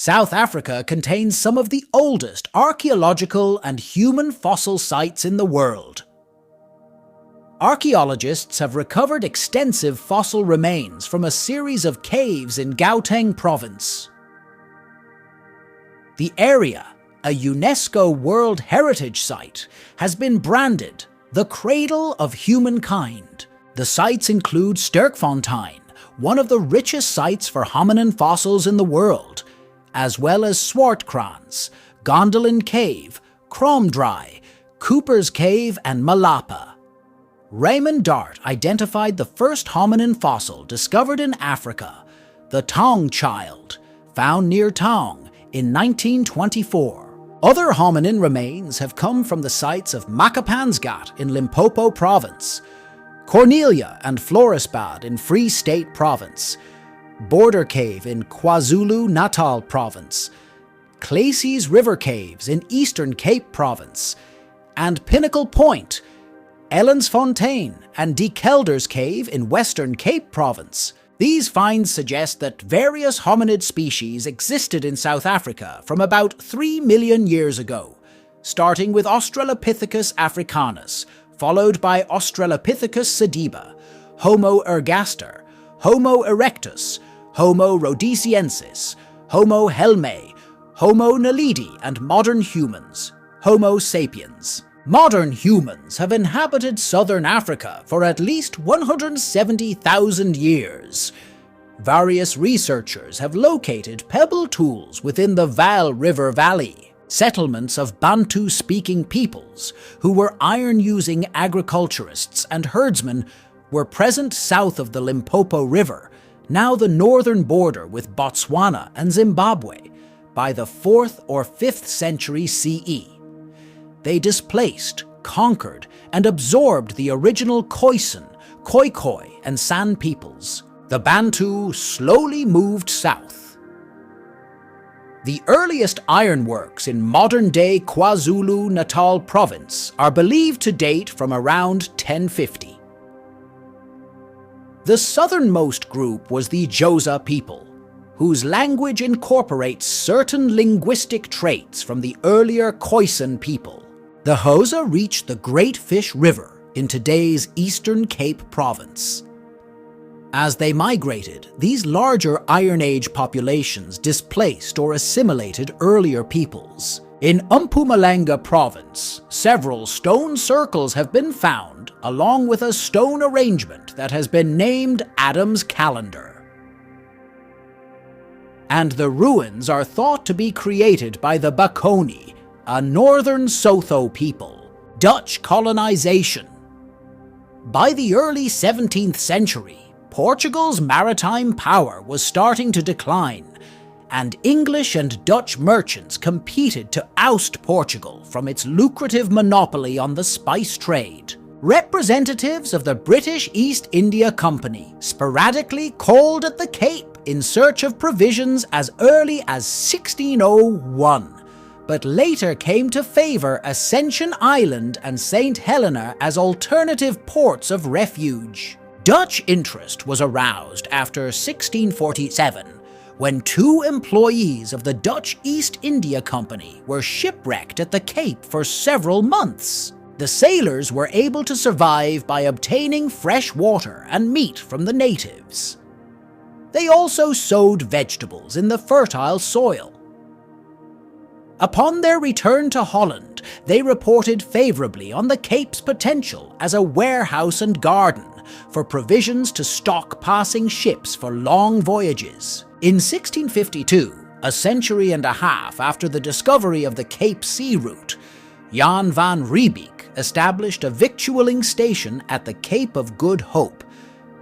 South Africa contains some of the oldest archaeological and human fossil sites in the world. Archaeologists have recovered extensive fossil remains from a series of caves in Gauteng province. The area, a UNESCO World Heritage Site, has been branded the Cradle of Humankind. The sites include Sterkfontein, one of the richest sites for hominin fossils in the world, as well as Swartkrans, Gondolin Cave, Kromdraai, Cooper's Cave and Malapa. Raymond Dart identified the first hominin fossil discovered in Africa, the Taung child, found near Taung in 1924. Other hominin remains have come from the sites of Makapansgat in Limpopo province, Cornelia and Florisbad in Free State province, Border Cave in KwaZulu-Natal province, Clayse's River Caves in Eastern Cape province, and Pinnacle Point, Ellensfontein and De Kelder's Cave in Western Cape province. These finds suggest that various hominid species existed in South Africa from about 3 million years ago, starting with Australopithecus africanus, followed by Australopithecus sediba, Homo ergaster, Homo erectus, Homo rhodesiensis, Homo helmei, Homo naledi, and modern humans, Homo sapiens. Modern humans have inhabited southern Africa for at least 170,000 years. Various researchers have located pebble tools within the Vaal River Valley, settlements of Bantu-speaking peoples who were iron-using agriculturists and herdsmen were present south of the Limpopo River, now the northern border with Botswana and Zimbabwe, by the 4th or 5th century CE. They displaced, conquered, and absorbed the original Khoisan, Khoikhoi, and San peoples. The Bantu slowly moved south. The earliest ironworks in modern-day KwaZulu-Natal province are believed to date from around 1050. The southernmost group was the Xhosa people, whose language incorporates certain linguistic traits from the earlier Khoisan people. The Xhosa reached the Great Fish River in today's Eastern Cape province. As they migrated, these larger Iron Age populations displaced or assimilated earlier peoples. In Mpumalanga province, several stone circles have been found, along with a stone arrangement that has been named Adam's Calendar. And the ruins are thought to be created by the Bakoni, a northern Sotho people. Dutch colonization. By the early 17th century, Portugal's maritime power was starting to decline, and English and Dutch merchants competed to oust Portugal from its lucrative monopoly on the spice trade. Representatives of the British East India Company sporadically called at the Cape in search of provisions as early as 1601. But later came to favour Ascension Island and St. Helena as alternative ports of refuge. Dutch interest was aroused after 1647, when 2 employees of the Dutch East India Company were shipwrecked at the Cape for several months. The sailors were able to survive by obtaining fresh water and meat from the natives. They also sowed vegetables in the fertile soil. Upon their return to Holland, they reported favourably on the Cape's potential as a warehouse and garden for provisions to stock passing ships for long voyages. In 1652, a century and a half after the discovery of the Cape Sea Route, Jan van Riebeek established a victualling station at the Cape of Good Hope,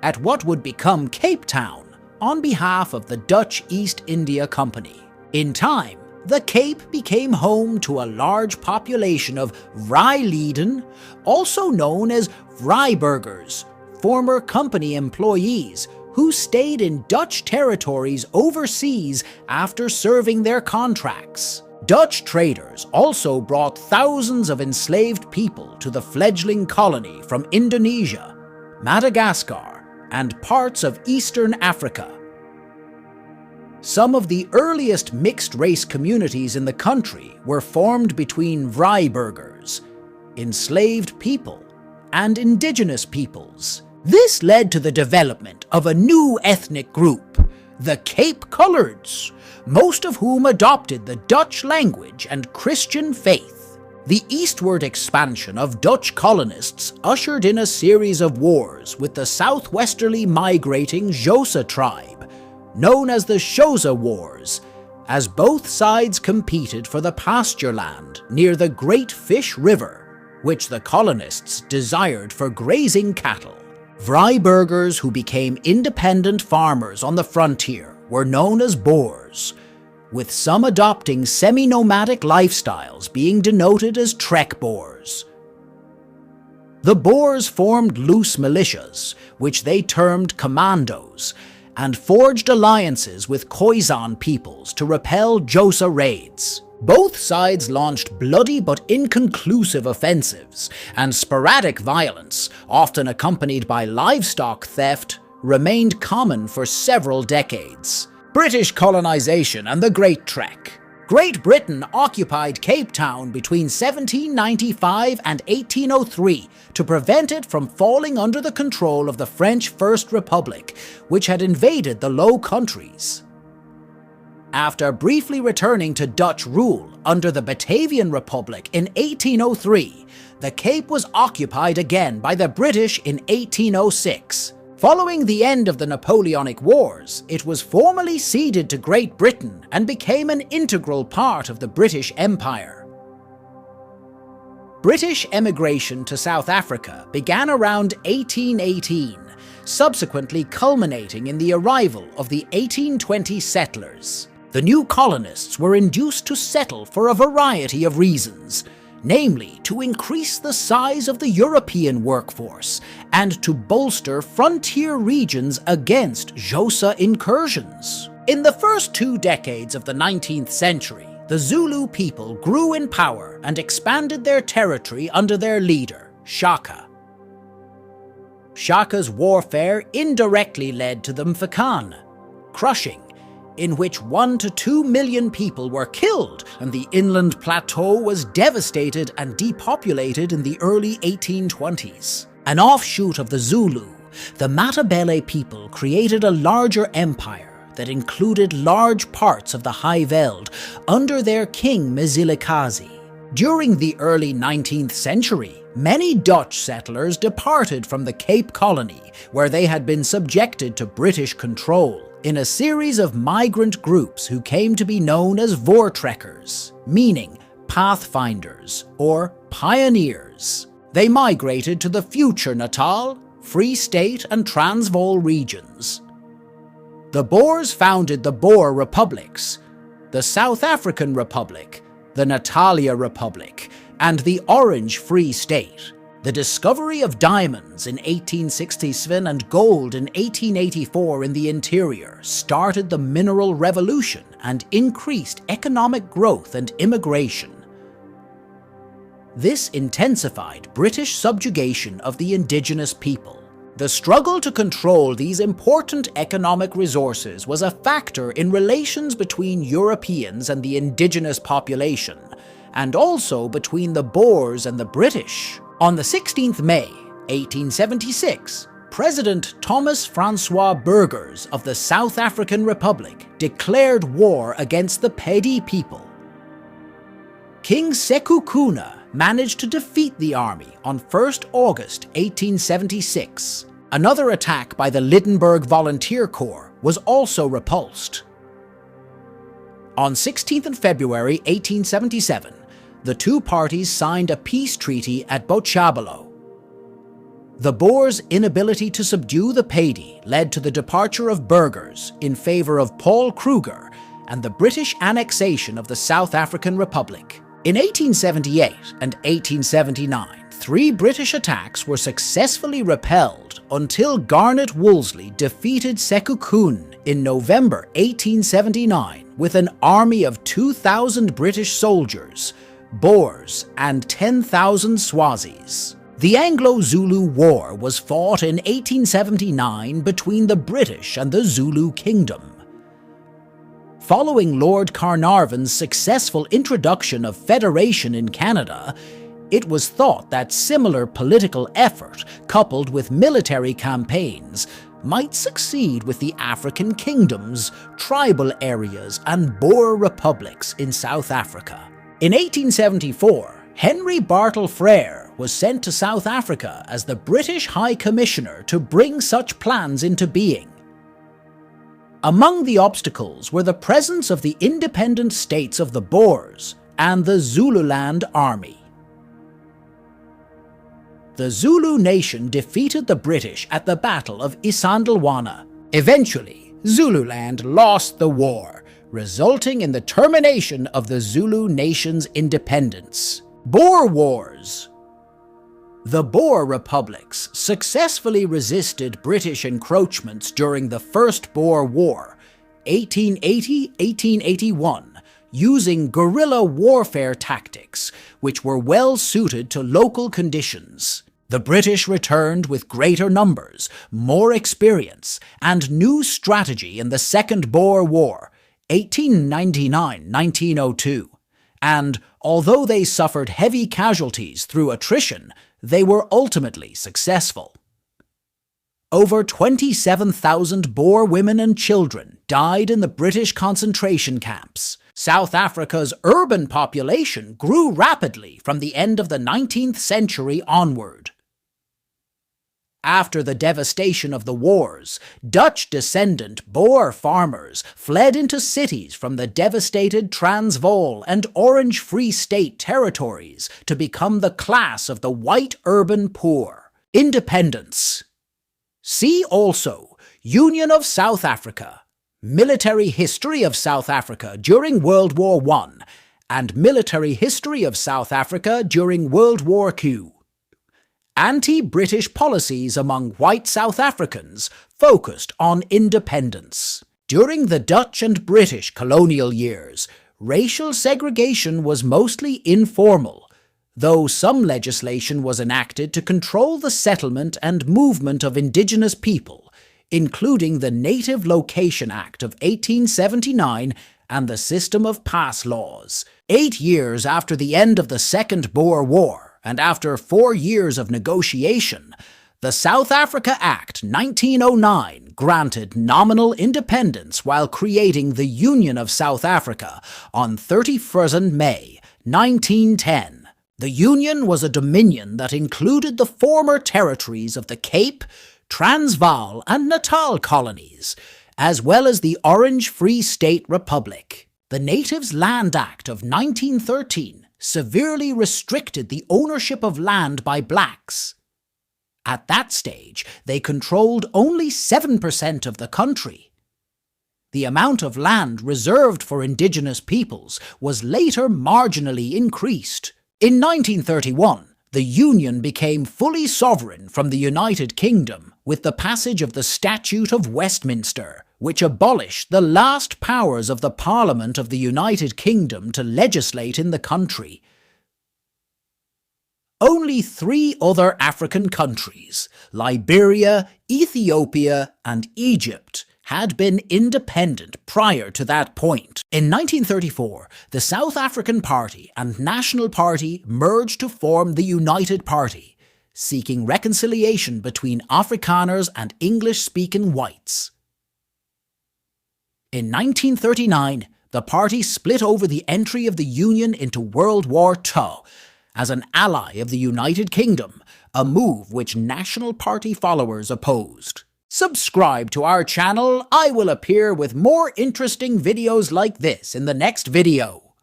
at what would become Cape Town, on behalf of the Dutch East India Company. In time, the Cape became home to a large population of Vrylieden, also known as Vryburgers, former company employees who stayed in Dutch territories overseas after serving their contracts. Dutch traders also brought thousands of enslaved people to the fledgling colony from Indonesia, Madagascar, and parts of Eastern Africa. Some of the earliest mixed-race communities in the country were formed between Vrijburgers, enslaved people, and indigenous peoples. This led to the development of a new ethnic group, the Cape Coloreds, most of whom adopted the Dutch language and Christian faith. The eastward expansion of Dutch colonists ushered in a series of wars with the southwesterly migrating Xhosa tribe, known as the Xhosa Wars, as both sides competed for the pasture land near the Great Fish River, which the colonists desired for grazing cattle. Vrijburgers who became independent farmers on the frontier were known as Boers, with some adopting semi-nomadic lifestyles being denoted as Trekboers. The Boers formed loose militias, which they termed commandos, and forged alliances with Khoisan peoples to repel Xhosa raids. Both sides launched bloody but inconclusive offensives, and sporadic violence, often accompanied by livestock theft, remained common for several decades. British colonization and the Great Trek. Great Britain occupied Cape Town between 1795 and 1803 to prevent it from falling under the control of the French First Republic, which had invaded the Low Countries. After briefly returning to Dutch rule under the Batavian Republic in 1803, the Cape was occupied again by the British in 1806. Following the end of the Napoleonic Wars, it was formally ceded to Great Britain and became an integral part of the British Empire. British emigration to South Africa began around 1818, subsequently culminating in the arrival of the 1820 settlers. The new colonists were induced to settle for a variety of reasons, namely to increase the size of the European workforce and to bolster frontier regions against Xhosa incursions. In the first 2 decades of the 19th century, the Zulu people grew in power and expanded their territory under their leader, Shaka. Shaka's warfare indirectly led to the Mfecane crushing, in which 1 to 2 million people were killed, and the inland plateau was devastated and depopulated in the early 1820s. An offshoot of the Zulu, the Matabele people created a larger empire that included large parts of the High Veld under their king Mzilikazi. During the early 19th century, many Dutch settlers departed from the Cape Colony, where they had been subjected to British control, in a series of migrant groups who came to be known as Voortrekkers, meaning pathfinders or pioneers. They migrated to the future Natal, Free State and Transvaal regions. The Boers founded the Boer Republics, the South African Republic, the Natalia Republic, and the Orange Free State. The discovery of diamonds in 1867 and gold in 1884 in the interior started the mineral revolution and increased economic growth and immigration. This intensified British subjugation of the indigenous people. The struggle to control these important economic resources was a factor in relations between Europeans and the indigenous population, and also between the Boers and the British. On the 16th May, 1876, President Thomas Francois Burgers of the South African Republic declared war against the Pedi people. King Sekhukhune managed to defeat the army on 1st August 1876. Another attack by the Lydenburg Volunteer Corps was also repulsed. On 16th February 1877, the two parties signed a peace treaty at Botshabelo. The Boers' inability to subdue the Pedi led to the departure of Burgers in favour of Paul Kruger and the British annexation of the South African Republic. In 1878 and 1879, 3 British attacks were successfully repelled until Garnet Wolseley defeated Sekhukhune in November 1879 with an army of 2,000 British soldiers, Boers and 10,000 Swazis. The Anglo-Zulu War was fought in 1879 between the British and the Zulu Kingdom. Following Lord Carnarvon's successful introduction of federation in Canada, it was thought that similar political effort, coupled with military campaigns, might succeed with the African kingdoms, tribal areas and Boer republics in South Africa. In 1874, Henry Bartle Frere was sent to South Africa as the British High Commissioner to bring such plans into being. Among the obstacles were the presence of the independent states of the Boers and the Zululand Army. The Zulu nation defeated the British at the Battle of Isandlwana. Eventually, Zululand lost the war, resulting in the termination of the Zulu nation's independence. Boer Wars. The Boer republics successfully resisted British encroachments during the First Boer War, 1880-1881, using guerrilla warfare tactics, which were well suited to local conditions. The British returned with greater numbers, more experience, and new strategy in the Second Boer War, 1899-1902, and although they suffered heavy casualties through attrition, they were ultimately successful. Over 27,000 Boer women and children died in the British concentration camps. South Africa's urban population grew rapidly from the end of the 19th century onward. After the devastation of the wars, Dutch-descendant Boer farmers fled into cities from the devastated Transvaal and Orange Free State territories to become the class of the white urban poor. Independence. See also Union of South Africa, Military History of South Africa during World War I, and Military History of South Africa during World War II. Anti-British policies among white South Africans focused on independence. During the Dutch and British colonial years, racial segregation was mostly informal, though some legislation was enacted to control the settlement and movement of indigenous people, including the Native Location Act of 1879 and the system of pass laws. 8 years after the end of the Second Boer War, and after 4 years of negotiation, the South Africa Act 1909 granted nominal independence while creating the Union of South Africa on 31st May 1910. The Union was a dominion that included the former territories of the Cape, Transvaal and Natal colonies, as well as the Orange Free State Republic. The Natives Land Act of 1913 severely restricted the ownership of land by blacks. At that stage, they controlled only 7% of the country. The amount of land reserved for indigenous peoples was later marginally increased. In 1931, the Union became fully sovereign from the United Kingdom with the passage of the Statute of Westminster, which abolished the last powers of the Parliament of the United Kingdom to legislate in the country. Only 3 other African countries, Liberia, Ethiopia, and Egypt, had been independent prior to that point. In 1934, the South African Party and National Party merged to form the United Party, seeking reconciliation between Afrikaners and English-speaking whites. In 1939, the party split over the entry of the Union into World War II as an ally of the United Kingdom, a move which National Party followers opposed. Subscribe to our channel. I will appear with more interesting videos like this in the next video.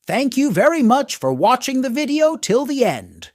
Thank you very much for watching the video till the end.